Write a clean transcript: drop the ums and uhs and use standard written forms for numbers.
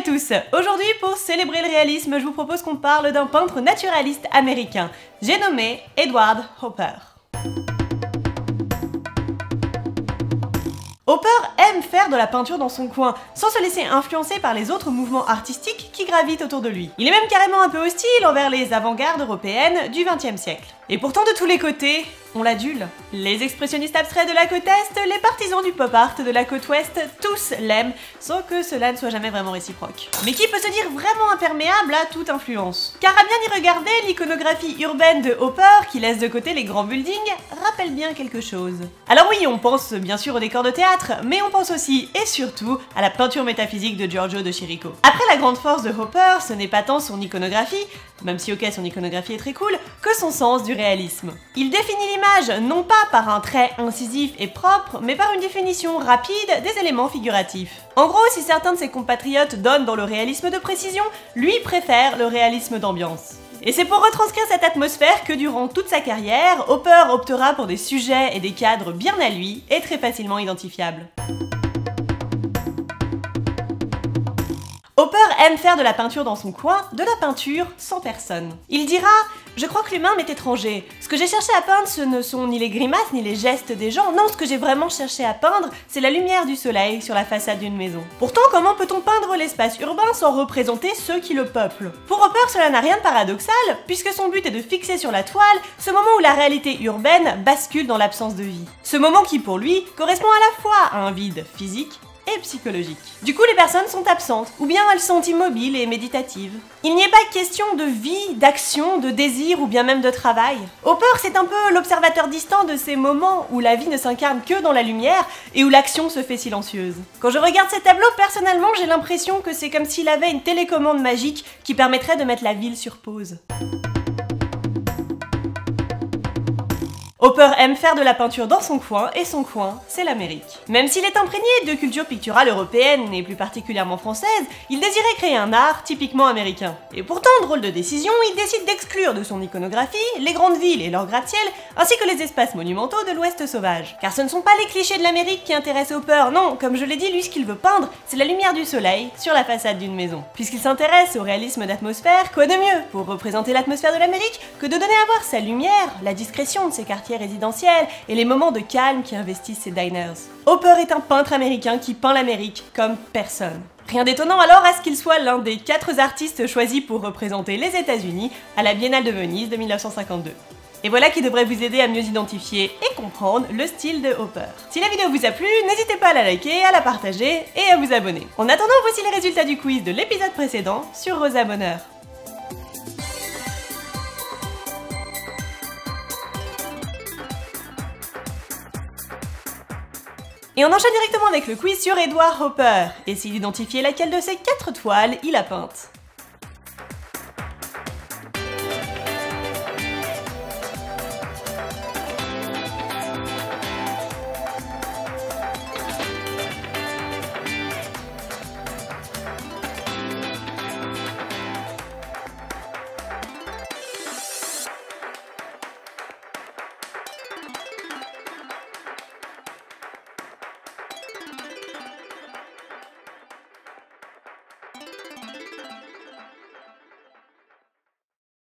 à tous. Aujourd'hui, pour célébrer le réalisme, je vous propose qu'on parle d'un peintre naturaliste américain. J'ai nommé Edward Hopper. Hopper aime faire de la peinture dans son coin, sans se laisser influencer par les autres mouvements artistiques qui gravitent autour de lui. Il est même carrément un peu hostile envers les avant-gardes européennes du XXe siècle. Et pourtant de tous les côtés, on l'adule. Les expressionnistes abstraits de la côte Est, les partisans du pop art de la côte Ouest, tous l'aiment, sans que cela ne soit jamais vraiment réciproque. Mais qui peut se dire vraiment imperméable à toute influence? Car à bien y regarder, l'iconographie urbaine de Hopper, qui laisse de côté les grands buildings, rappelle bien quelque chose. Alors oui, on pense bien sûr au décor de théâtre, mais on pense aussi et surtout à la peinture métaphysique de Giorgio de Chirico. Après, la grande force de Hopper, ce n'est pas tant son iconographie, même si ok, son iconographie est très cool, que son sens du réalisme. Il définit l'image non pas par un trait incisif et propre, mais par une définition rapide des éléments figuratifs. En gros, si certains de ses compatriotes donnent dans le réalisme de précision, lui préfère le réalisme d'ambiance. Et c'est pour retranscrire cette atmosphère que durant toute sa carrière, Hopper optera pour des sujets et des cadres bien à lui et très facilement identifiables. Hopper aime faire de la peinture dans son coin, de la peinture sans personne. Il dira « Je crois que l'humain m'est étranger. Ce que j'ai cherché à peindre, ce ne sont ni les grimaces ni les gestes des gens. Non, ce que j'ai vraiment cherché à peindre, c'est la lumière du soleil sur la façade d'une maison. » Pourtant, comment peut-on peindre l'espace urbain sans représenter ceux qui le peuplent? Pour Hopper, cela n'a rien de paradoxal, puisque son but est de fixer sur la toile ce moment où la réalité urbaine bascule dans l'absence de vie. Ce moment qui, pour lui, correspond à la fois à un vide physique et psychologique. Du coup, les personnes sont absentes, ou bien elles sont immobiles et méditatives. Il n'y est pas question de vie, d'action, de désir ou bien même de travail. Hopper, c'est un peu l'observateur distant de ces moments où la vie ne s'incarne que dans la lumière et où l'action se fait silencieuse. Quand je regarde ces tableaux, personnellement, j'ai l'impression que c'est comme s'il avait une télécommande magique qui permettrait de mettre la ville sur pause. Hopper aime faire de la peinture dans son coin, et son coin, c'est l'Amérique. Même s'il est imprégné de culture picturale européenne, et plus particulièrement française, il désirait créer un art typiquement américain. Et pourtant, drôle de décision, il décide d'exclure de son iconographie les grandes villes et leurs gratte-ciel, ainsi que les espaces monumentaux de l'Ouest sauvage. Car ce ne sont pas les clichés de l'Amérique qui intéressent Hopper, non, comme je l'ai dit, lui ce qu'il veut peindre, c'est la lumière du soleil sur la façade d'une maison. Puisqu'il s'intéresse au réalisme d'atmosphère, quoi de mieux pour représenter l'atmosphère de l'Amérique que de donner à voir sa lumière, la discrétion de ses quartiers résidentiels et les moments de calme qui investissent ces diners. Hopper est un peintre américain qui peint l'Amérique comme personne. Rien d'étonnant alors à ce qu'il soit l'un des 4 artistes choisis pour représenter les États-Unis à la Biennale de Venise de 1952. Et voilà qui devrait vous aider à mieux identifier et comprendre le style de Hopper. Si la vidéo vous a plu, n'hésitez pas à la liker, à la partager et à vous abonner. En attendant, voici les résultats du quiz de l'épisode précédent sur Rosa Bonheur. Et on enchaîne directement avec le quiz sur Edward Hopper. Essayez d'identifier laquelle de ces 4 toiles il a peintes.